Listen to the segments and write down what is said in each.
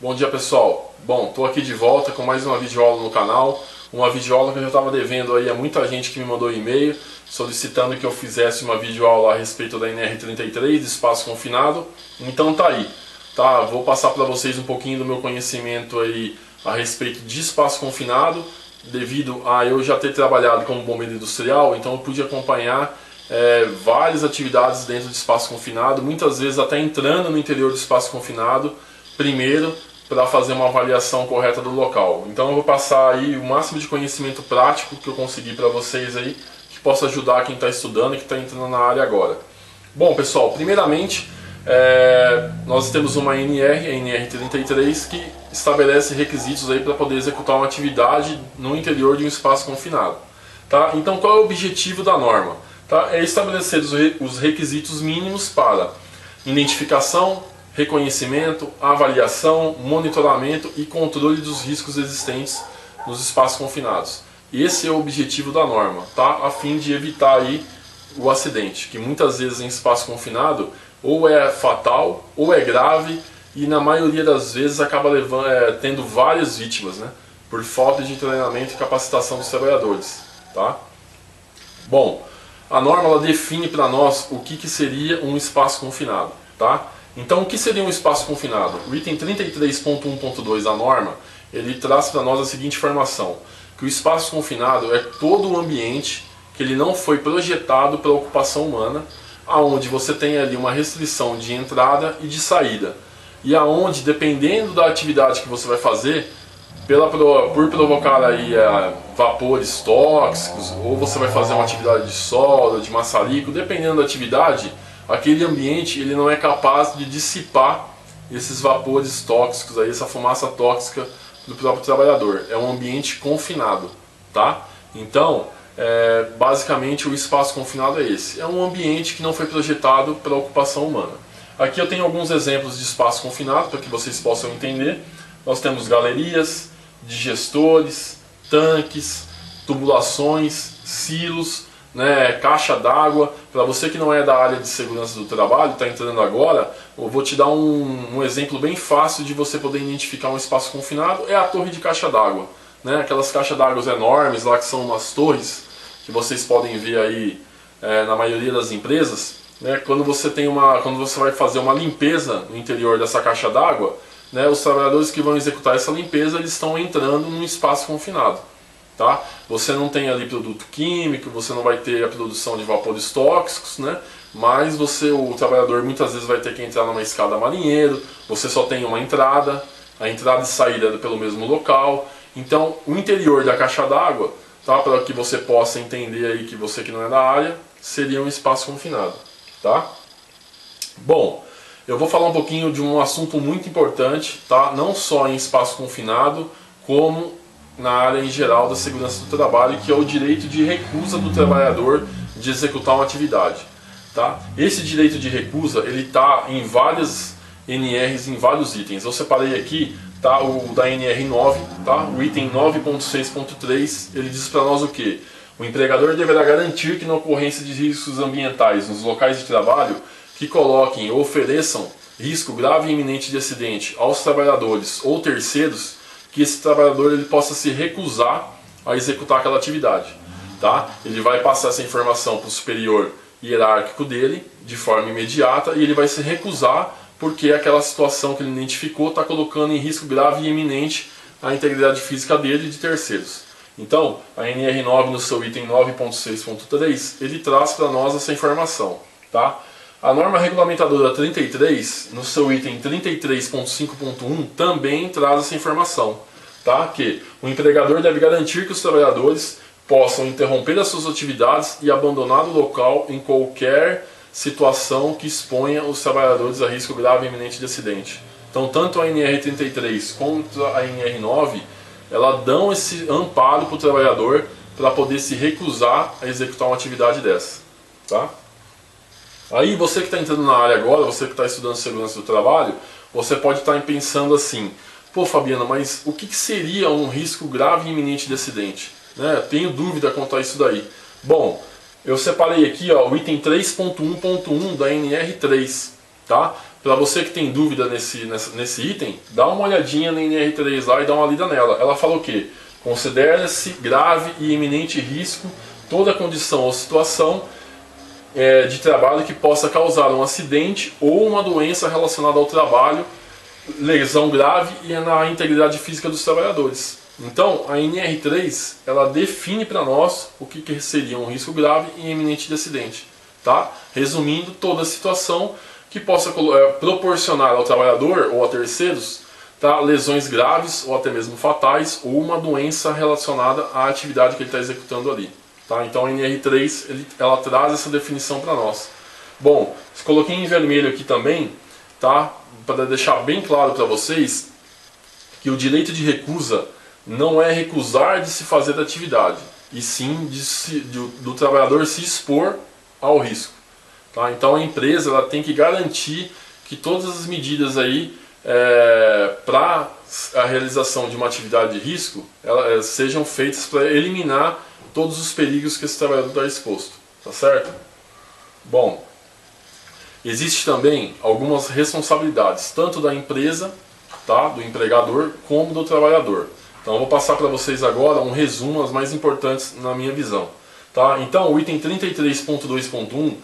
Bom dia, pessoal. Bom, estou aqui de volta com mais uma videoaula no canal. Uma videoaula que eu já estava devendo aí a muita gente que me mandou e-mail solicitando que eu fizesse uma videoaula a respeito da NR33, de espaço confinado. Então tá aí, tá? Vou passar para vocês um pouquinho do meu conhecimento aí a respeito de espaço confinado, devido a eu já ter trabalhado como bombeiro industrial, então eu pude acompanhar várias atividades dentro de espaço confinado, muitas vezes até entrando no interior do espaço confinado, primeiro para fazer uma avaliação correta do local. Então eu vou passar aí o máximo de conhecimento prático que eu conseguir para vocês aí, que possa ajudar quem está estudando e que está entrando na área agora. Bom, pessoal, primeiramente nós temos uma NR, a NR33, que estabelece requisitos aí para poder executar uma atividade no interior de um espaço confinado. Tá? Então qual é o objetivo da norma? Tá? É estabelecer os requisitos mínimos para identificação, reconhecimento, avaliação, monitoramento e controle dos riscos existentes nos espaços confinados. Esse é o objetivo da norma, tá? A fim de evitar aí o acidente, que muitas vezes em espaço confinado ou é fatal ou é grave e na maioria das vezes acaba tendo várias vítimas, né? Por falta de treinamento e capacitação dos trabalhadores, tá? Bom, a norma ela define para nós o que seria um espaço confinado, tá? Então, o que seria um espaço confinado? O item 33.1.2 da norma, ele traz para nós a seguinte informação, que o espaço confinado é todo o ambiente que ele não foi projetado para ocupação humana, aonde você tem ali uma restrição de entrada e de saída, e aonde, dependendo da atividade que você vai fazer, por provocar aí vapores tóxicos, ou você vai fazer uma atividade de solda, de maçarico, dependendo da atividade, aquele ambiente ele não é capaz de dissipar esses vapores tóxicos, aí, essa fumaça tóxica do próprio trabalhador. É um ambiente confinado, tá? Então, basicamente o espaço confinado é esse. É um ambiente que não foi projetado para a ocupação humana. Aqui eu tenho alguns exemplos de espaço confinado para que vocês possam entender. Nós temos galerias, digestores, tanques, tubulações, silos, né, caixa d'água. Para você que não é da área de segurança do trabalho, está entrando agora, eu vou te dar um exemplo bem fácil de você poder identificar um espaço confinado, é a torre de caixa d'água, né, aquelas caixas d'água enormes lá que são umas torres, que vocês podem ver aí na maioria das empresas, né, quando você vai fazer uma limpeza no interior dessa caixa d'água, né, os trabalhadores que vão executar essa limpeza, eles estão entrando num espaço confinado. Tá? Você não tem ali produto químico, você não vai ter a produção de vapores tóxicos, né? Mas o trabalhador muitas vezes vai ter que entrar numa escada marinheiro, você só tem uma entrada, a entrada e saída é pelo mesmo local. Então o interior da caixa d'água, tá? Para que você possa entender aí que você que não é da área, seria um espaço confinado. Tá? Bom, eu vou falar um pouquinho de um assunto muito importante, tá? Não só em espaço confinado, como na área em geral da segurança do trabalho, que é o direito de recusa do trabalhador de executar uma atividade. Tá? Esse direito de recusa ele está em várias NRs, em vários itens. Eu separei aqui, tá, o da NR9, tá? O item 9.6.3, ele diz para nós o que? O empregador deverá garantir que na ocorrência de riscos ambientais nos locais de trabalho que coloquem ou ofereçam risco grave e iminente de acidente aos trabalhadores ou terceiros, que esse trabalhador ele possa se recusar a executar aquela atividade. Tá? Ele vai passar essa informação para o superior hierárquico dele, de forma imediata, e ele vai se recusar porque aquela situação que ele identificou está colocando em risco grave e iminente a integridade física dele e de terceiros. Então, a NR9 no seu item 9.6.3, ele traz para nós essa informação. Tá? A norma regulamentadora 33, no seu item 33.5.1, também traz essa informação, tá? Que o empregador deve garantir que os trabalhadores possam interromper as suas atividades e abandonar o local em qualquer situação que exponha os trabalhadores a risco grave e iminente de acidente. Então, tanto a NR33 quanto a NR9, elas dão esse amparo para o trabalhador para poder se recusar a executar uma atividade dessa, tá? Aí você que está entrando na área agora, você que está estudando segurança do trabalho, você pode estar pensando assim, pô Fabiana, mas o que seria um risco grave e iminente de acidente? Né? Tenho dúvida quanto a isso daí. Bom, eu separei aqui ó, o item 3.1.1 da NR3. tá? Para você que tem dúvida nesse item, dá uma olhadinha na NR3 lá e dá uma lida nela. Ela fala o quê? Considera-se grave e iminente risco toda condição ou situação de trabalho que possa causar um acidente ou uma doença relacionada ao trabalho, lesão grave e na integridade física dos trabalhadores. Então, a NR3, ela define para nós o que seria um risco grave e iminente de acidente, tá? Resumindo, toda a situação que possa proporcionar ao trabalhador ou a terceiros, tá, lesões graves ou até mesmo fatais ou uma doença relacionada à atividade que ele está executando ali. Tá? Então a NR3 ela traz essa definição para nós. Bom, coloquei em vermelho aqui também, tá, para deixar bem claro para vocês que o direito de recusa não é recusar de se fazer da atividade, e sim do trabalhador se expor ao risco. Tá? Então a empresa ela tem que garantir que todas as medidas aí para a realização de uma atividade de risco sejam feitas para eliminar todos os perigos que esse trabalhador está exposto, tá certo? Bom, existe também algumas responsabilidades, tanto da empresa, tá, do empregador, como do trabalhador. Então eu vou passar para vocês agora um resumo, as mais importantes na minha visão. Tá? Então o item 33.2.1,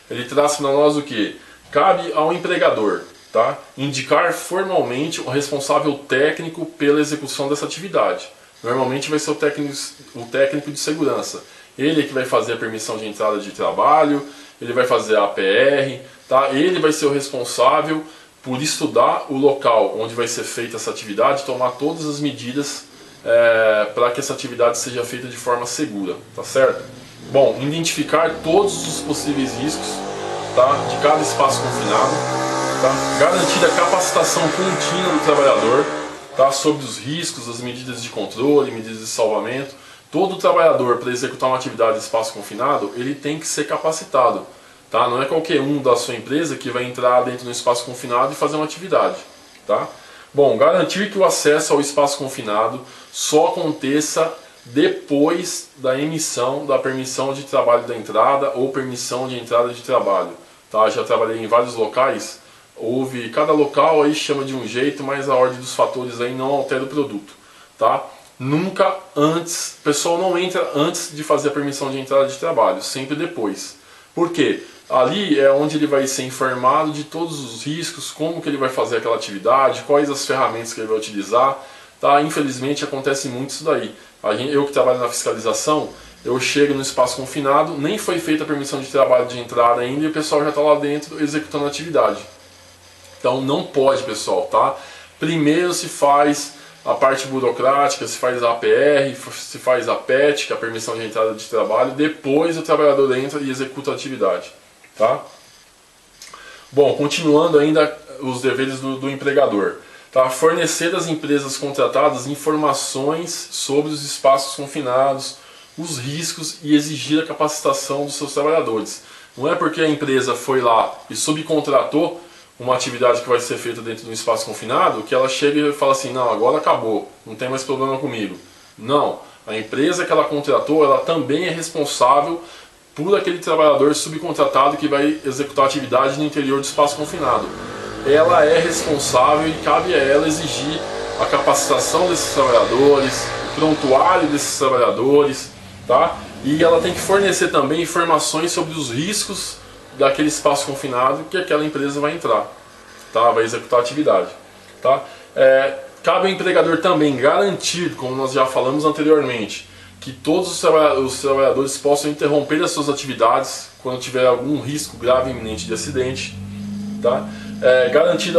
ele traz para nós o que? Cabe ao empregador, tá, indicar formalmente o responsável técnico pela execução dessa atividade. Normalmente vai ser o técnico de segurança. Ele é que vai fazer a permissão de entrada de trabalho, ele vai fazer a APR, tá? Ele vai ser o responsável por estudar o local onde vai ser feita essa atividade, tomar todas as medidas para que essa atividade seja feita de forma segura, tá certo? Bom, identificar todos os possíveis riscos, tá, de cada espaço confinado, tá? Garantir a capacitação contínua do trabalhador, tá, sobre os riscos, as medidas de controle, medidas de salvamento. Todo trabalhador, para executar uma atividade em espaço confinado, ele tem que ser capacitado. Tá? Não é qualquer um da sua empresa que vai entrar dentro do espaço confinado e fazer uma atividade. Tá? Bom, garantir que o acesso ao espaço confinado só aconteça depois da emissão da permissão de trabalho da entrada ou permissão de entrada de trabalho. Tá? Já trabalhei em vários locais. Cada local aí chama de um jeito, mas a ordem dos fatores aí não altera o produto, tá? Nunca antes, o pessoal não entra antes de fazer a permissão de entrada de trabalho, sempre depois. Por quê? Ali é onde ele vai ser informado de todos os riscos, como que ele vai fazer aquela atividade, quais as ferramentas que ele vai utilizar, tá? Infelizmente acontece muito isso daí. Eu que trabalho na fiscalização, eu chego no espaço confinado, nem foi feita a permissão de trabalho de entrada ainda e o pessoal já está lá dentro executando a atividade. Então não pode, pessoal, tá? Primeiro se faz a parte burocrática, se faz a APR, se faz a PET, que é a permissão de entrada de trabalho, depois o trabalhador entra e executa a atividade, tá? Bom, continuando ainda os deveres do empregador, tá? Fornecer às empresas contratadas informações sobre os espaços confinados, os riscos e exigir a capacitação dos seus trabalhadores. Não é porque a empresa foi lá e subcontratou uma atividade que vai ser feita dentro de um espaço confinado, que ela chega e fala assim, não, agora acabou, não tem mais problema comigo. Não, a empresa que ela contratou, ela também é responsável por aquele trabalhador subcontratado que vai executar a atividade no interior do espaço confinado. Ela é responsável e cabe a ela exigir a capacitação desses trabalhadores, o prontuário desses trabalhadores, tá? E ela tem que fornecer também informações sobre os riscos daquele espaço confinado que aquela empresa vai entrar, tá? Vai executar a atividade, tá? Cabe ao empregador também garantir, como nós já falamos anteriormente, que todos os trabalhadores possam interromper as suas atividades quando tiver algum risco grave e iminente de acidente, tá? Garantir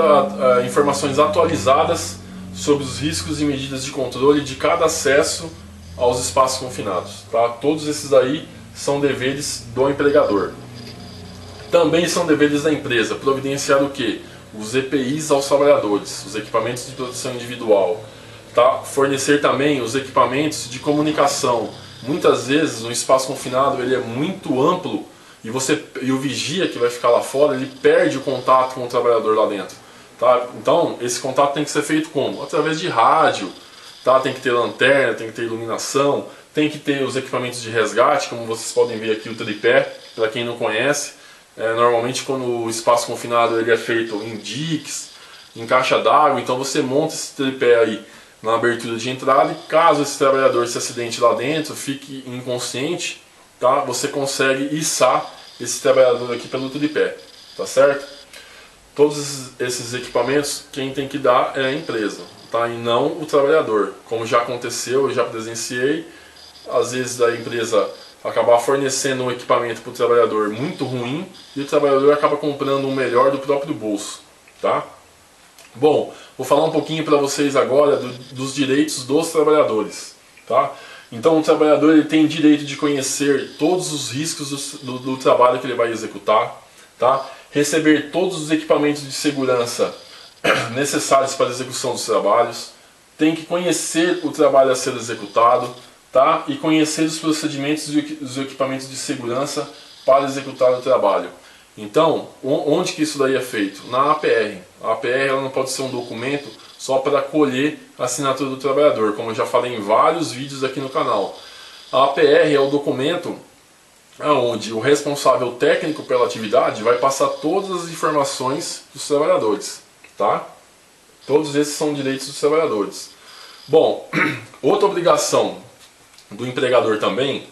informações atualizadas sobre os riscos e medidas de controle de cada acesso aos espaços confinados, tá? Todos esses aí são deveres do empregador. Também são deveres da empresa providenciar o que? Os EPIs aos trabalhadores, os equipamentos de proteção individual. Tá? Fornecer também os equipamentos de comunicação. Muitas vezes um espaço confinado ele é muito amplo e o vigia que vai ficar lá fora, ele perde o contato com o trabalhador lá dentro. Tá? Então esse contato tem que ser feito como? Através de rádio, tá? Tem que ter lanterna, tem que ter iluminação, tem que ter os equipamentos de resgate, como vocês podem ver aqui o tripé, para quem não conhece. Normalmente quando o espaço confinado ele é feito em diques, em caixa d'água, então você monta esse tripé aí na abertura de entrada e caso esse trabalhador se acidente lá dentro, fique inconsciente, tá? Você consegue içar esse trabalhador aqui pelo tripé, tá certo? Todos esses equipamentos quem tem que dar é a empresa, tá? E não o trabalhador, como já aconteceu, eu já presenciei, às vezes a empresa acabar fornecendo um equipamento para o trabalhador muito ruim e o trabalhador acaba comprando um melhor do próprio bolso, tá? Bom, vou falar um pouquinho para vocês agora dos direitos dos trabalhadores, tá? Então o trabalhador ele tem direito de conhecer todos os riscos do trabalho que ele vai executar, tá? Receber todos os equipamentos de segurança necessários para a execução dos trabalhos, tem que conhecer o trabalho a ser executado, tá? E conhecer os procedimentos e os equipamentos de segurança para executar o trabalho. Então, onde que isso daí é feito? Na APR. A APR ela não pode ser um documento só para colher a assinatura do trabalhador, como eu já falei em vários vídeos aqui no canal. A APR é o documento onde o responsável técnico pela atividade vai passar todas as informações dos trabalhadores, tá? Todos esses são direitos dos trabalhadores. Bom, outra obrigação do empregador também,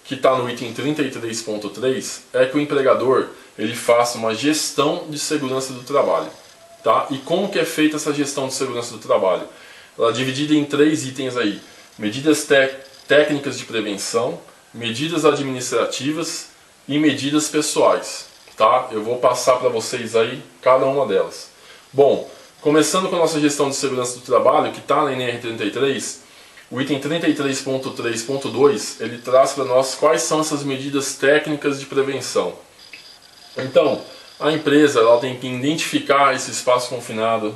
que está no item 33.3, é que o empregador ele faça uma gestão de segurança do trabalho, tá? E como que é feita essa gestão de segurança do trabalho? Ela é dividida em 3 itens aí: medidas técnicas de prevenção, medidas administrativas e medidas pessoais, tá? Eu vou passar para vocês aí cada uma delas. Bom, começando com a nossa gestão de segurança do trabalho, que está na NR33, o item 33.3.2, ele traz para nós quais são essas medidas técnicas de prevenção. Então, a empresa ela tem que identificar esse espaço confinado,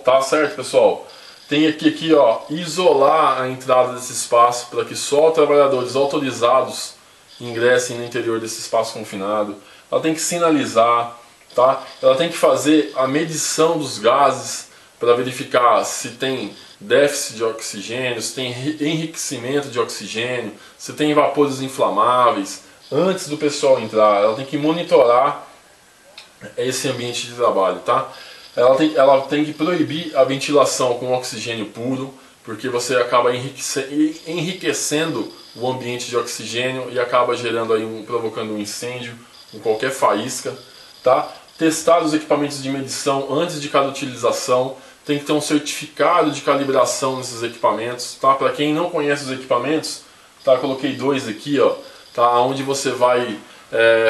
tá certo, pessoal? Tem aqui ó, isolar a entrada desse espaço para que só trabalhadores autorizados ingressem no interior desse espaço confinado. Ela tem que sinalizar, tá? Ela tem que fazer a medição dos gases para verificar se tem déficit de oxigênio, se tem enriquecimento de oxigênio, se tem vapores inflamáveis, antes do pessoal entrar. Ela tem que monitorar esse ambiente de trabalho, tá? Ela tem que proibir a ventilação com oxigênio puro, porque você acaba enriquecendo o ambiente de oxigênio e acaba gerando aí provocando um incêndio com qualquer faísca, tá? Testar os equipamentos de medição antes de cada utilização. Tem que ter um certificado de calibração nesses equipamentos, tá? Para quem não conhece os equipamentos, tá? Eu coloquei 2 aqui, ó, tá? Onde você vai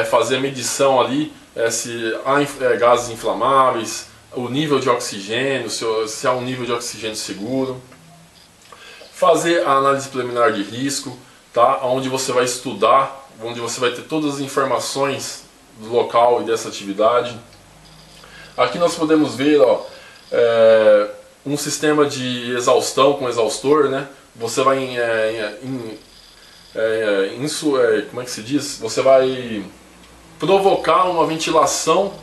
fazer a medição ali se há gases inflamáveis, o nível de oxigênio, se há um nível de oxigênio seguro. Fazer a análise preliminar de risco, tá? Onde você vai estudar, onde você vai ter todas as informações do local e dessa atividade. Aqui nós podemos ver, ó, um sistema de exaustão com exaustor, né? Você vai como é que se diz? Você vai provocar uma ventilação,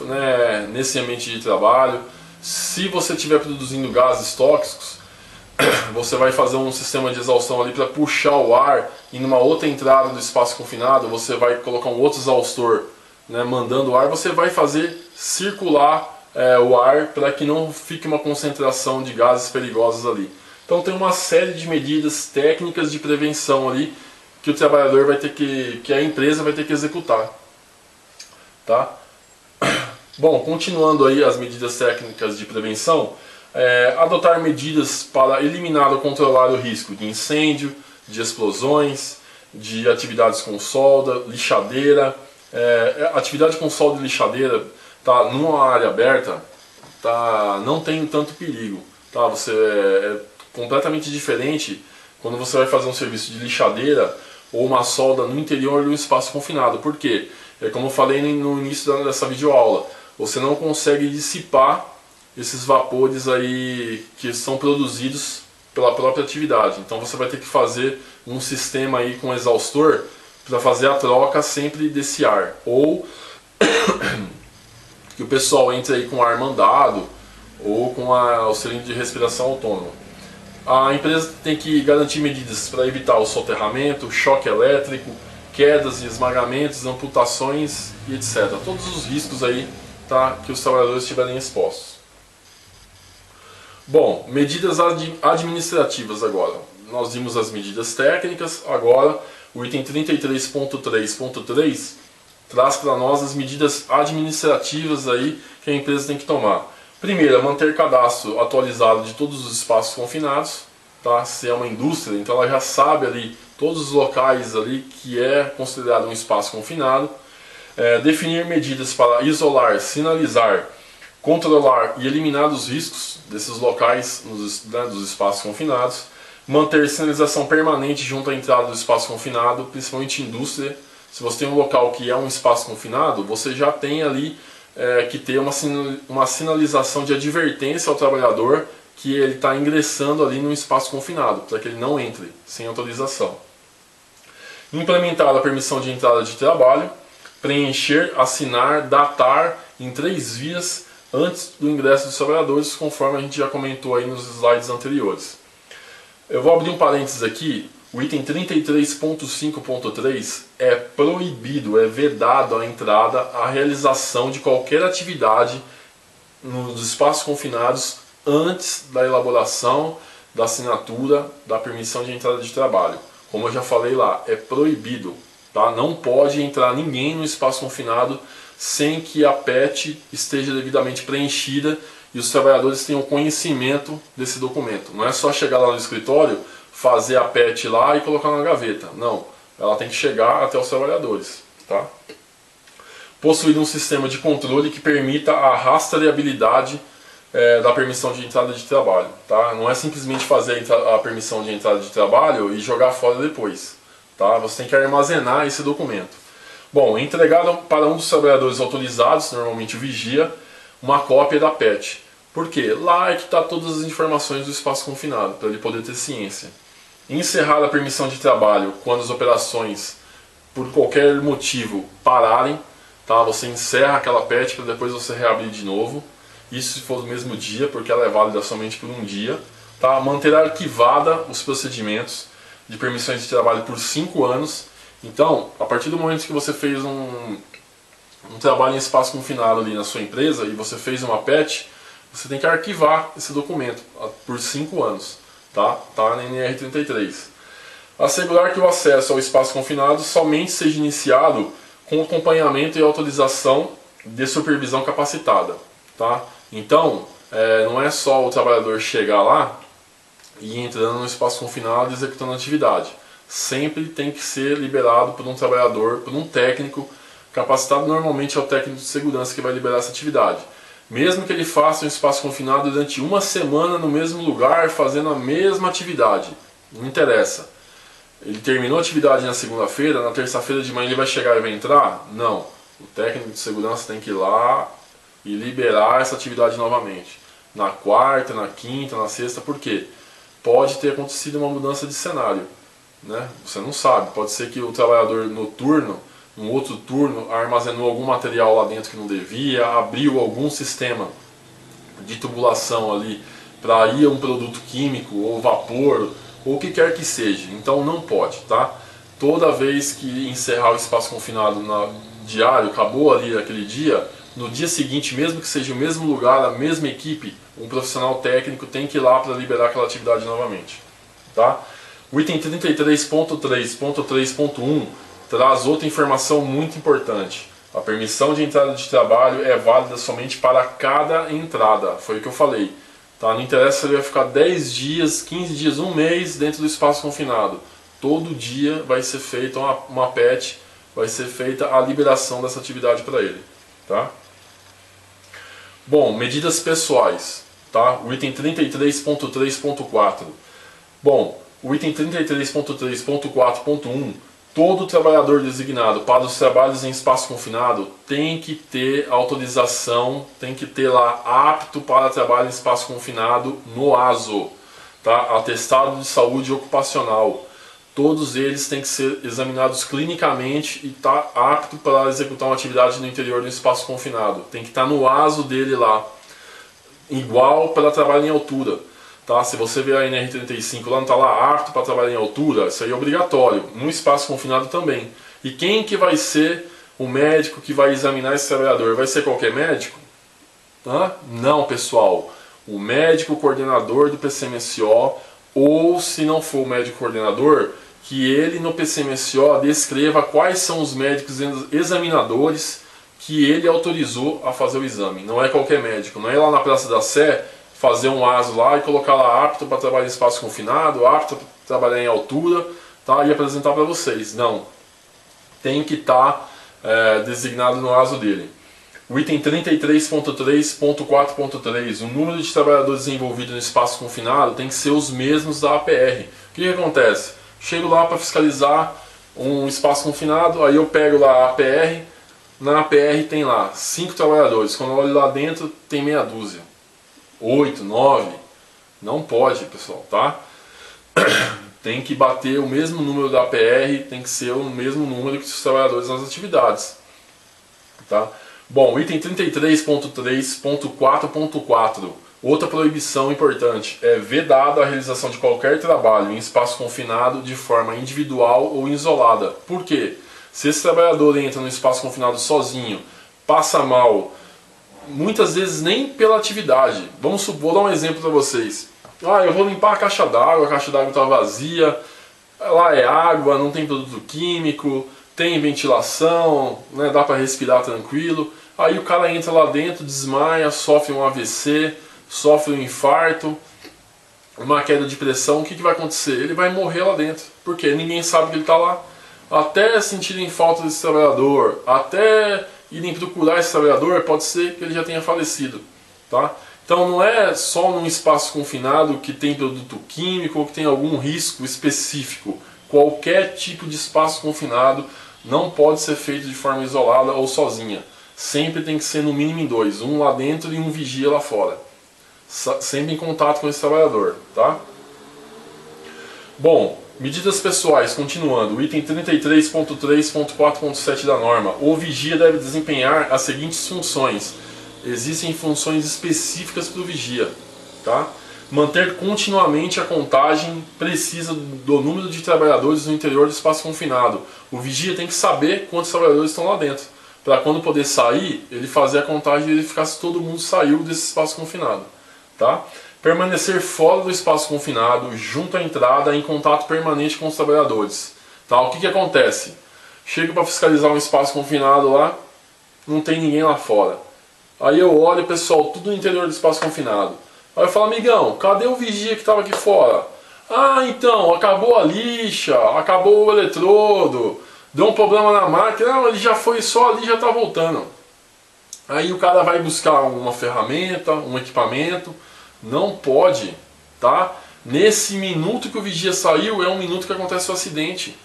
né, nesse ambiente de trabalho. Se você estiver produzindo gases tóxicos, você vai fazer um sistema de exaustão ali para puxar o ar, e numa outra entrada do espaço confinado você vai colocar um outro exaustor, né, mandando o ar. Você vai fazer circular o ar para que não fique uma concentração de gases perigosos ali. Então tem uma série de medidas técnicas de prevenção ali que o trabalhador vai ter que a empresa vai ter que executar, tá? Bom, continuando aí as medidas técnicas de prevenção, adotar medidas para eliminar ou controlar o risco de incêndio, de explosões, de atividades com solda, lixadeira. Atividade com solda e lixadeira, tá, numa área aberta, tá, não tem tanto perigo, tá? É completamente diferente quando você vai fazer um serviço de lixadeira ou uma solda no interior de um espaço confinado. Por quê? Como eu falei no início dessa videoaula, você não consegue dissipar esses vapores aí que são produzidos pela própria atividade. Então você vai ter que fazer um sistema aí com exaustor para fazer a troca sempre desse ar, ou que o pessoal entre aí com ar mandado ou com o cilindro de respiração autônomo. A empresa tem que garantir medidas para evitar o soterramento, choque elétrico, quedas e esmagamentos, amputações e etc. Todos os riscos aí, tá, que os trabalhadores estiverem expostos. Bom, medidas administrativas agora. Nós vimos as medidas técnicas, agora o item 33.3.3 traz para nós as medidas administrativas aí que a empresa tem que tomar. Primeiro, manter cadastro atualizado de todos os espaços confinados, tá? Se é uma indústria, então ela já sabe ali todos os locais ali que é considerado um espaço confinado. Definir medidas para isolar, sinalizar, controlar e eliminar os riscos desses locais dos espaços confinados. Manter sinalização permanente junto à entrada do espaço confinado, principalmente indústria. Se você tem um local que é um espaço confinado, você já tem ali que ter uma sinalização de advertência ao trabalhador que ele está ingressando ali no espaço confinado, para que ele não entre sem autorização. Implementar a permissão de entrada de trabalho, preencher, assinar, datar em 3 vias antes do ingresso dos trabalhadores, conforme a gente já comentou aí nos slides anteriores. Eu vou abrir um parênteses aqui. O item 33.5.3 é proibido, é vedado a entrada, a realização de qualquer atividade nos espaços confinados antes da elaboração da assinatura da permissão de entrada de trabalho. Como eu já falei lá, é proibido, tá? Não pode entrar ninguém no espaço confinado sem que a PET esteja devidamente preenchida e os trabalhadores tenham conhecimento desse documento. Não é só chegar lá no escritório, fazer a PET lá e colocar na gaveta. Não, ela tem que chegar até os trabalhadores, tá? Possuir um sistema de controle que permita a rastreabilidade da permissão de entrada de trabalho, tá? Não é simplesmente fazer a permissão de entrada de trabalho e jogar fora depois, tá? Você tem que armazenar esse documento. Bom, entregar para um dos trabalhadores autorizados, normalmente o vigia, uma cópia da PET. Por quê? Lá é que está todas as informações do espaço confinado, para ele poder ter ciência. Encerrar a permissão de trabalho quando as operações, por qualquer motivo, pararem, tá? Você encerra aquela PET para depois você reabrir de novo. Isso se for no mesmo dia, porque ela é válida somente por um dia. Tá? Manter arquivada os procedimentos de permissões de trabalho por 5 anos. Então, a partir do momento que você fez um trabalho em espaço confinado ali na sua empresa e você fez uma PET, você tem que arquivar esse documento por 5 anos. Tá na NR33. Assegurar que o acesso ao espaço confinado somente seja iniciado com acompanhamento e autorização de supervisão capacitada. Tá? Então, não é só o trabalhador chegar lá e ir entrando no espaço confinado e executando a atividade. Sempre tem que ser liberado por um trabalhador, por um técnico capacitado. Normalmente é o técnico de segurança que vai liberar essa atividade. Mesmo que ele faça um espaço confinado durante 1 semana no mesmo lugar, fazendo a mesma atividade, não interessa. Ele terminou a atividade na segunda-feira, na terça-feira de manhã ele vai chegar e vai entrar? Não. O técnico de segurança tem que ir lá e liberar essa atividade novamente. Na quarta, na quinta, na sexta, por quê? Pode ter acontecido uma mudança de cenário, né? Você não sabe, pode ser que o trabalhador noturno, no outro turno, armazenou algum material lá dentro que não devia, abriu algum sistema de tubulação ali para ir um produto químico ou vapor, ou o que quer que seja. Então não pode, tá? Toda vez que encerrar o espaço confinado diário, acabou ali aquele dia, no dia seguinte, mesmo que seja o mesmo lugar, a mesma equipe, um profissional técnico tem que ir lá para liberar aquela atividade novamente, tá? O item 33.3.3.1 traz outra informação muito importante. A permissão de entrada de trabalho é válida somente para cada entrada. Foi o que eu falei. Tá? Não interessa se ele vai ficar 10 dias, 15 dias, 1 mês dentro do espaço confinado. Todo dia vai ser feita uma PET, vai ser feita a liberação dessa atividade para ele. Tá? Bom, medidas pessoais. Tá? O item 33.3.4. Bom, o item 33.3.4.1, todo trabalhador designado para os trabalhos em espaço confinado tem que ter autorização, tem que ter lá apto para trabalho em espaço confinado no ASO, tá? Atestado de saúde ocupacional. Todos eles têm que ser examinados clinicamente e estar apto para executar uma atividade no interior do espaço confinado. Tem que estar no ASO dele lá, igual para trabalho em altura. Tá? Se você ver a NR35 lá, não está lá apto para trabalhar em altura, isso aí é obrigatório. No espaço confinado também. E quem que vai ser o médico que vai examinar esse trabalhador? Vai ser qualquer médico? Não, pessoal. O médico coordenador do PCMSO, ou se não for o médico coordenador, que ele no PCMSO descreva quais são os médicos examinadores que ele autorizou a fazer o exame. Não é qualquer médico, não é ir lá na Praça da Sé fazer um ASO lá e colocar lá apto para trabalhar em espaço confinado, apto para trabalhar em altura, tá, e apresentar para vocês. Não. Tem que estar designado no ASO dele. O item 33.3.4.3, o número de trabalhadores envolvidos no espaço confinado tem que ser os mesmos da APR. O que acontece? Chego lá para fiscalizar um espaço confinado, aí eu pego lá a APR, na APR tem lá 5 trabalhadores, quando eu olho lá dentro tem meia dúzia, 8, 9, não pode, pessoal, tá? Tem que bater o mesmo número da APR, tem que ser o mesmo número que os trabalhadores nas atividades, tá? Bom, item 33.3.4.4, outra proibição importante, é vedada a realização de qualquer trabalho em espaço confinado de forma individual ou isolada. Por quê? Se esse trabalhador entra no espaço confinado sozinho, passa mal, muitas vezes nem pela atividade. Vou dar um exemplo para vocês. Eu vou limpar a caixa d'água está vazia, lá é água, não tem produto químico, tem ventilação, né, dá para respirar tranquilo. Aí o cara entra lá dentro, desmaia, sofre um AVC, sofre um infarto, uma queda de pressão. O que vai acontecer? Ele vai morrer lá dentro, porque ninguém sabe que ele está lá. Até sentirem falta desse trabalhador, até irem procurar esse trabalhador, pode ser que ele já tenha falecido, tá? Então não é só num espaço confinado que tem produto químico ou que tem algum risco específico. Qualquer tipo de espaço confinado não pode ser feito de forma isolada ou sozinha. Sempre tem que ser no mínimo em 2, um lá dentro e um vigia lá fora. Sempre em contato com esse trabalhador, tá? Bom, medidas pessoais, continuando, o item 33.3.4.7 da norma. O vigia deve desempenhar as seguintes funções. Existem funções específicas para o vigia, tá? Manter continuamente a contagem precisa do número de trabalhadores no interior do espaço confinado. O vigia tem que saber quantos trabalhadores estão lá dentro, para quando poder sair, ele fazer a contagem e verificar se todo mundo saiu desse espaço confinado, tá? Permanecer fora do espaço confinado, junto à entrada, em contato permanente com os trabalhadores, tá? O que acontece? Chego para fiscalizar um espaço confinado lá, não tem ninguém lá fora. Aí eu olho, pessoal, tudo no interior do espaço confinado. Aí eu falo, amigão, cadê o vigia que estava aqui fora? Então, acabou a lixa, acabou o eletrodo, deu um problema na máquina, não, ele já foi só ali, já está voltando. Aí o cara vai buscar uma ferramenta, um equipamento, não pode, tá? Nesse minuto que o vigia saiu, é um minuto que acontece o acidente,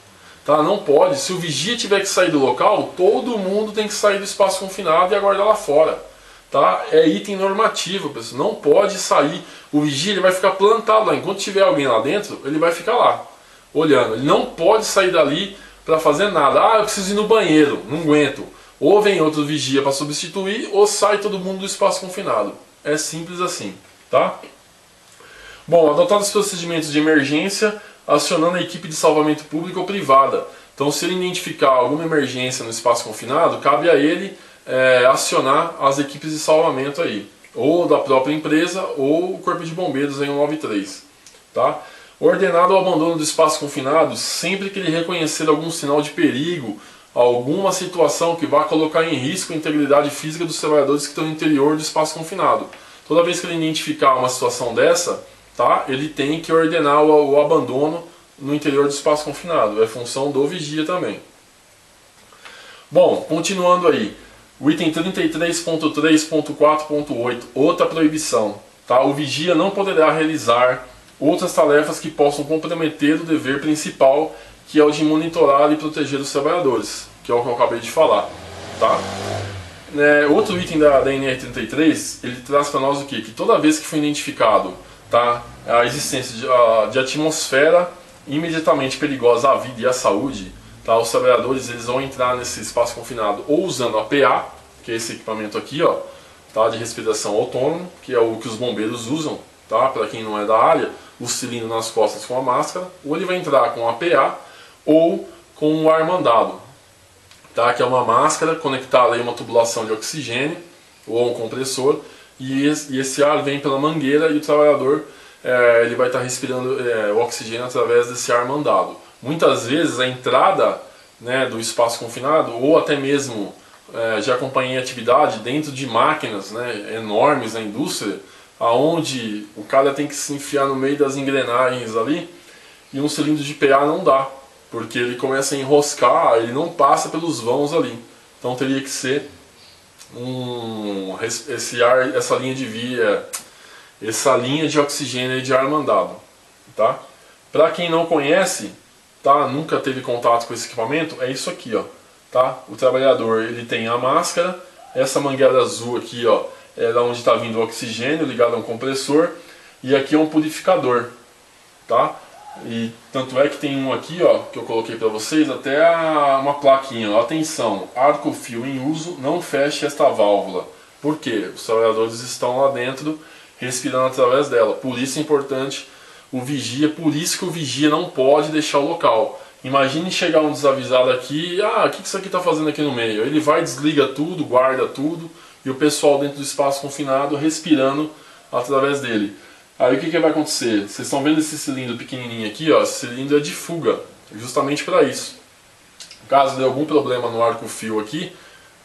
tá? Não pode, se o vigia tiver que sair do local, todo mundo tem que sair do espaço confinado e aguardar lá fora. Tá? É item normativo, pessoal. Não pode sair. O vigia ele vai ficar plantado lá. Enquanto tiver alguém lá dentro, ele vai ficar lá, olhando. Ele não pode sair dali para fazer nada. Eu preciso ir no banheiro, não aguento. Ou vem outro vigia para substituir, ou sai todo mundo do espaço confinado. É simples assim, tá? Bom, adotar os procedimentos de emergência, acionando a equipe de salvamento público ou privada. Então, se ele identificar alguma emergência no espaço confinado, cabe a ele acionar as equipes de salvamento aí, ou da própria empresa ou o Corpo de Bombeiros em 193, tá? Ordenado o abandono do espaço confinado sempre que ele reconhecer algum sinal de perigo, alguma situação que vá colocar em risco a integridade física dos trabalhadores que estão no interior do espaço confinado. Toda vez que ele identificar uma situação dessa, tá? Ele tem que ordenar o abandono no interior do espaço confinado. É função do vigia também. Bom, continuando aí. O item 33.3.4.8, outra proibição. Tá? O vigia não poderá realizar outras tarefas que possam comprometer o dever principal, que é o de monitorar e proteger os trabalhadores, que é o que eu acabei de falar. Tá? Outro item da NR33, ele traz para nós o quê? Que toda vez que foi identificado, tá, a existência de atmosfera imediatamente perigosa à vida e à saúde, tá, os trabalhadores eles vão entrar nesse espaço confinado ou usando a PA, que é esse equipamento aqui, ó, tá, de respiração autônoma, que é o que os bombeiros usam, tá, para quem não é da área, o cilindro nas costas com a máscara, ou ele vai entrar com a PA ou com o ar mandado, tá? Que é uma máscara conectada a uma tubulação de oxigênio ou um compressor, e esse ar vem pela mangueira e o trabalhador ele vai estar respirando o oxigênio através desse ar mandado. Muitas vezes a entrada, né, do espaço confinado, ou até mesmo já acompanhei atividade dentro de máquinas, né, enormes na indústria, aonde o cara tem que se enfiar no meio das engrenagens ali, e um cilindro de PA não dá, porque ele começa a enroscar, ele não passa pelos vãos ali. Então teria que ser essa linha de via, essa linha de oxigênio e de ar mandado, tá? Para quem não conhece, tá, nunca teve contato com esse equipamento, é isso aqui, ó, tá? O trabalhador, ele tem a máscara, essa mangueira azul aqui, ó, é da onde está vindo o oxigênio ligado a um compressor, e aqui é um purificador, tá? E tanto é que tem um aqui, ó, que eu coloquei para vocês, até uma plaquinha, ó, atenção, arco-fio em uso, não feche esta válvula. Por quê? Os trabalhadores estão lá dentro respirando através dela. Por isso é importante o vigia, por isso que o vigia não pode deixar o local. Imagine chegar um desavisado aqui, o que isso aqui está fazendo aqui no meio? Ele vai, desliga tudo, guarda tudo, e o pessoal dentro do espaço confinado respirando através dele. Aí o que vai acontecer? Vocês estão vendo esse cilindro pequenininho aqui, ó? Esse cilindro é de fuga, justamente para isso. Caso dê algum problema no arco-fio aqui,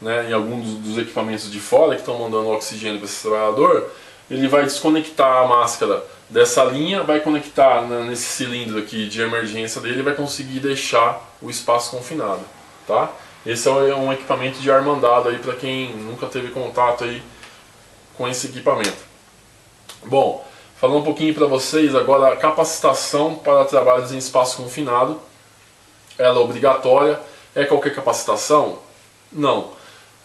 né, em algum dos equipamentos de fora que estão mandando oxigênio para esse trabalhador, ele vai desconectar a máscara dessa linha, vai conectar nesse cilindro aqui de emergência dele e vai conseguir deixar o espaço confinado, tá? Esse é um equipamento de ar mandado aí para quem nunca teve contato aí com esse equipamento. Bom, falando um pouquinho para vocês agora, a capacitação para trabalhos em espaço confinado, ela é obrigatória. É qualquer capacitação? Não.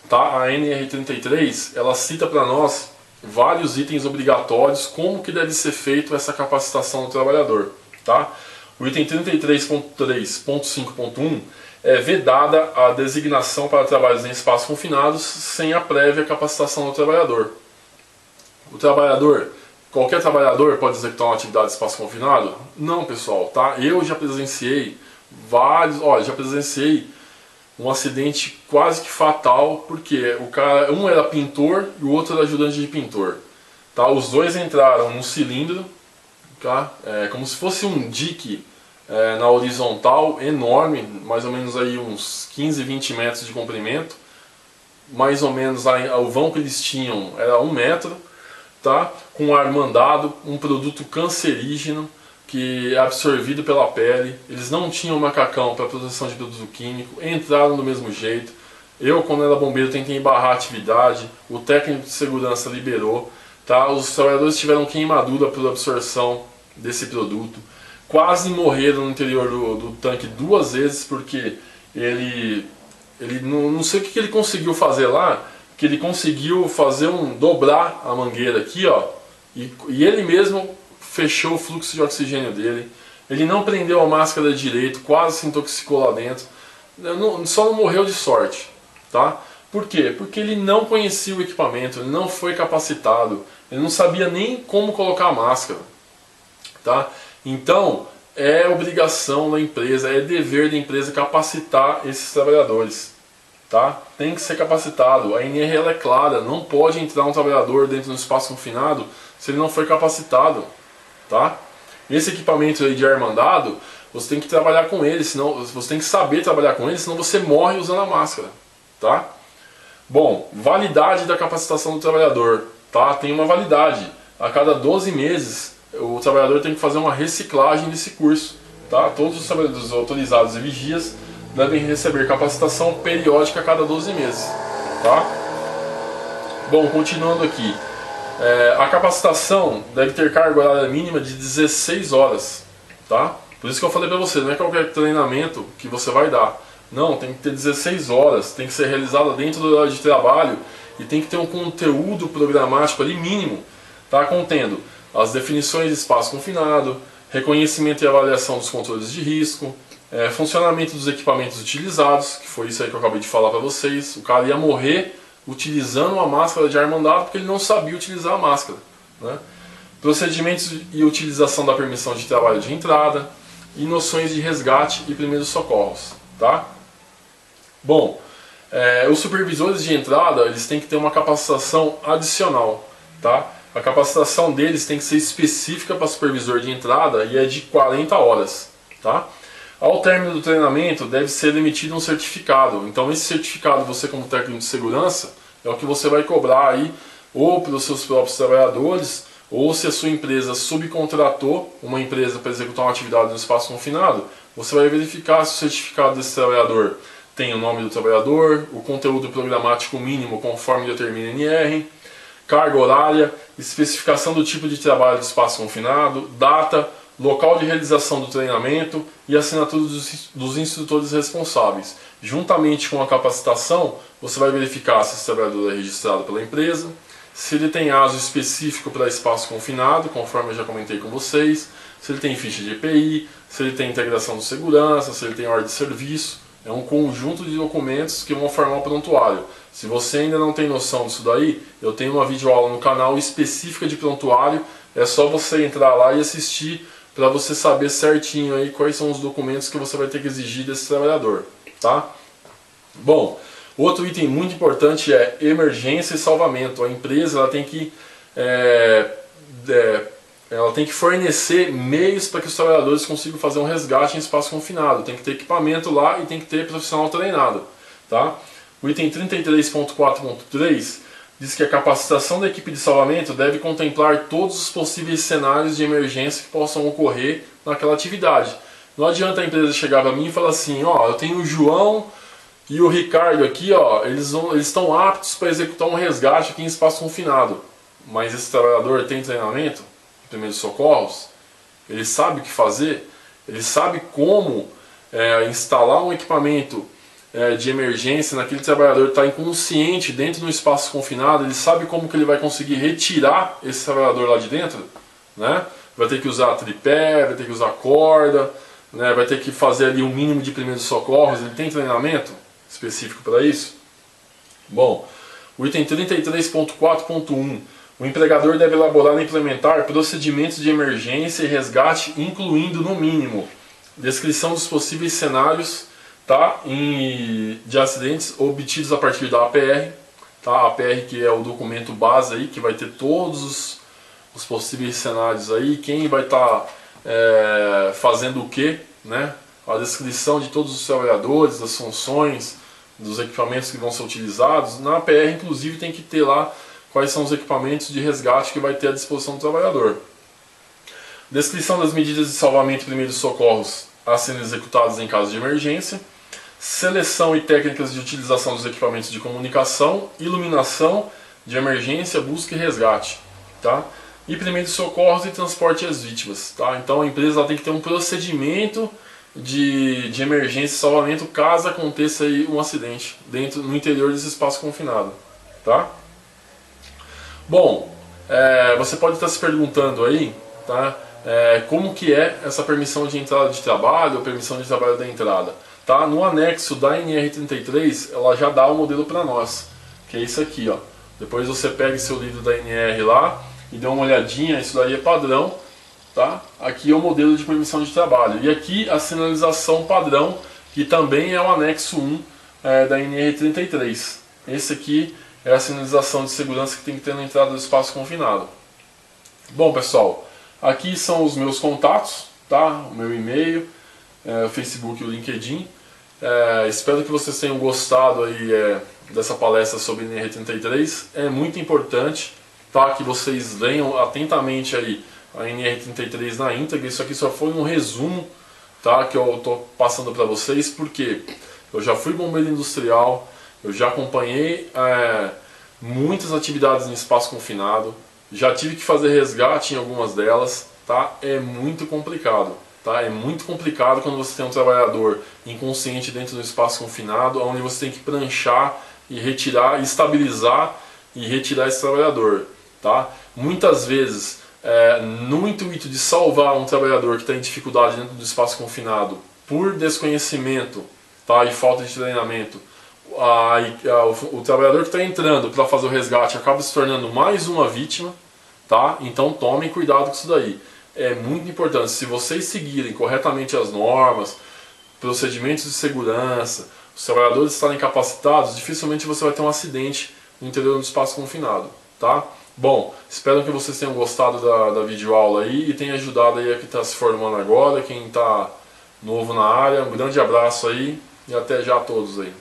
Tá? A NR33, ela cita para nós vários itens obrigatórios, como que deve ser feito essa capacitação do trabalhador. Tá? O item 33.3.5.1 é vedada a designação para trabalhos em espaços confinados sem a prévia capacitação do trabalhador. O trabalhador, qualquer trabalhador pode executar uma atividade em espaço confinado? Não, pessoal, tá? Eu já presenciei um acidente quase que fatal, porque o cara, um era pintor e o outro era ajudante de pintor. Tá? Os dois entraram num cilindro, tá? Como se fosse um dique na horizontal enorme, mais ou menos aí uns 15, 20 metros de comprimento. Mais ou menos o vão que eles tinham era 1 metro, tá? Com ar mandado, um produto cancerígeno que é absorvido pela pele. Eles não tinham macacão para proteção de produto químico, entraram do mesmo jeito. Eu, quando era bombeiro, tentei barrar a atividade, o técnico de segurança liberou, tá? Os trabalhadores tiveram queimadura por absorção desse produto, quase morreram no interior do tanque 2 vezes, porque ele não sei o que ele conseguiu fazer lá, que ele conseguiu fazer dobrar a mangueira aqui, ó, e ele mesmo fechou o fluxo de oxigênio dele. Ele não prendeu a máscara direito, quase se intoxicou lá dentro. Só não morreu de sorte, tá? Por quê? Porque ele não conhecia o equipamento, ele não foi capacitado, ele não sabia nem como colocar a máscara, tá? Então, é obrigação da empresa, é dever da empresa capacitar esses trabalhadores, tá? Tem que ser capacitado. A NR ela é clara, não pode entrar um trabalhador dentro de um espaço confinado se ele não foi capacitado. Tá? Esse equipamento aí de ar mandado, você tem que trabalhar com ele, senão você tem que saber trabalhar com ele, senão você morre usando a máscara, tá? Bom, validade da capacitação do trabalhador, tá? Tem uma validade. A cada 12 meses, o trabalhador tem que fazer uma reciclagem desse curso, tá? Todos os trabalhadores autorizados e vigias devem receber capacitação periódica a cada 12 meses, tá? Bom, continuando aqui. A capacitação deve ter carga horária mínima de 16 horas, tá? Por isso que eu falei para você, não é qualquer treinamento que você vai dar. Não, tem que ter 16 horas, tem que ser realizada dentro do horário de trabalho e tem que ter um conteúdo programático ali mínimo, tá? Contendo as definições de espaço confinado, reconhecimento e avaliação dos controles de risco, funcionamento dos equipamentos utilizados, que foi isso aí que eu acabei de falar para vocês. O cara ia morrer utilizando uma máscara de ar mandado porque ele não sabia utilizar a máscara, né? Procedimentos e utilização da permissão de trabalho de entrada e noções de resgate e primeiros socorros, tá? Bom, Os supervisores de entrada, eles têm que ter uma capacitação adicional, tá? A capacitação deles tem que ser específica para supervisor de entrada e é de 40 horas, tá? Ao término do treinamento, deve ser emitido um certificado. Então esse certificado, você como técnico de segurança, é o que você vai cobrar aí, ou pelos seus próprios trabalhadores, ou se a sua empresa subcontratou uma empresa para executar uma atividade no espaço confinado, você vai verificar se o certificado desse trabalhador tem o nome do trabalhador, o conteúdo programático mínimo conforme determina a NR, carga horária, especificação do tipo de trabalho do espaço confinado, data, local de realização do treinamento e assinatura dos instrutores responsáveis. Juntamente com a capacitação, você vai verificar se esse trabalhador é registrado pela empresa, se ele tem ASO específico para espaço confinado, conforme eu já comentei com vocês, se ele tem ficha de EPI, se ele tem integração de segurança, se ele tem ordem de serviço. É um conjunto de documentos que vão formar o prontuário. Se você ainda não tem noção disso daí, eu tenho uma videoaula no canal específica de prontuário. É só você entrar lá e assistir para você saber certinho aí quais são os documentos que você vai ter que exigir desse trabalhador, tá? Bom, outro item muito importante é emergência e salvamento. A empresa ela tem que fornecer meios para que os trabalhadores consigam fazer um resgate em espaço confinado. Tem que ter equipamento lá e tem que ter profissional treinado, tá? O item 33.4.3 diz que a capacitação da equipe de salvamento deve contemplar todos os possíveis cenários de emergência que possam ocorrer naquela atividade. Não adianta a empresa chegar para mim e falar assim, ó, eu tenho o João e o Ricardo aqui, ó, eles estão aptos para executar um resgate aqui em espaço confinado. Mas esse trabalhador tem treinamento? Primeiros socorros, ele sabe o que fazer, ele sabe como instalar um equipamento de emergência naquele trabalhador que está inconsciente dentro de um espaço confinado, ele sabe como que ele vai conseguir retirar esse trabalhador lá de dentro, né? Vai ter que usar tripé, vai ter que usar corda, né? Vai ter que fazer ali um mínimo de primeiros socorros, ele tem treinamento específico para isso? Bom, o item 33.4.1, o empregador deve elaborar e implementar procedimentos de emergência e resgate, incluindo, no mínimo, descrição dos possíveis cenários, tá, de acidentes obtidos a partir da APR. Tá? A APR que é o documento base aí, que vai ter todos os possíveis cenários aí, quem vai estar fazendo o que, né? A descrição de todos os trabalhadores, das funções, dos equipamentos que vão ser utilizados. Na APR, inclusive, tem que ter lá quais são os equipamentos de resgate que vai ter à disposição do trabalhador. Descrição das medidas de salvamento e primeiros socorros a serem executados em caso de emergência. Seleção e técnicas de utilização dos equipamentos de comunicação, iluminação de emergência, busca e resgate. Tá? E primeiros socorros e transporte às vítimas. Tá? Então a empresa ela tem que ter um procedimento de emergência e salvamento caso aconteça aí um acidente no interior desse espaço confinado. Tá? Bom, você pode estar se perguntando aí, tá? Como que é essa permissão de entrada de trabalho ou permissão de trabalho da entrada. Tá? No anexo da NR33, ela já dá o modelo para nós, que é isso aqui, ó. Depois você pega seu livro da NR lá e dá uma olhadinha, isso daí é padrão, tá? Aqui é o modelo de permissão de trabalho. E aqui a sinalização padrão, que também é o anexo 1 da NR33. Esse aqui é a sinalização de segurança que tem que ter na entrada do espaço confinado. Bom, pessoal, aqui são os meus contatos, tá? O meu e-mail, o Facebook e o LinkedIn. Espero que vocês tenham gostado aí, dessa palestra sobre NR33. É muito importante, tá, que vocês leiam atentamente aí a NR33 na íntegra. Isso aqui só foi um resumo, tá, que eu estou passando para vocês, porque eu já fui bombeiro industrial, eu já acompanhei muitas atividades em espaço confinado, já tive que fazer resgate em algumas delas, tá? É muito complicado, tá? É muito complicado quando você tem um trabalhador inconsciente dentro do espaço confinado, onde você tem que pranchar e retirar, estabilizar e retirar esse trabalhador, tá? Muitas vezes, no intuito de salvar um trabalhador que está em dificuldade dentro do espaço confinado, por desconhecimento, tá? E falta de treinamento, o trabalhador que está entrando para fazer o resgate acaba se tornando mais uma vítima, tá? Então tomem cuidado com isso daí. É muito importante, se vocês seguirem corretamente as normas, procedimentos de segurança, os trabalhadores estarem capacitados, dificilmente você vai ter um acidente no interior do espaço confinado, tá? Bom, espero que vocês tenham gostado da videoaula aí e tenha ajudado aí a quem está se formando agora, quem está novo na área. Um grande abraço aí e até já a todos aí.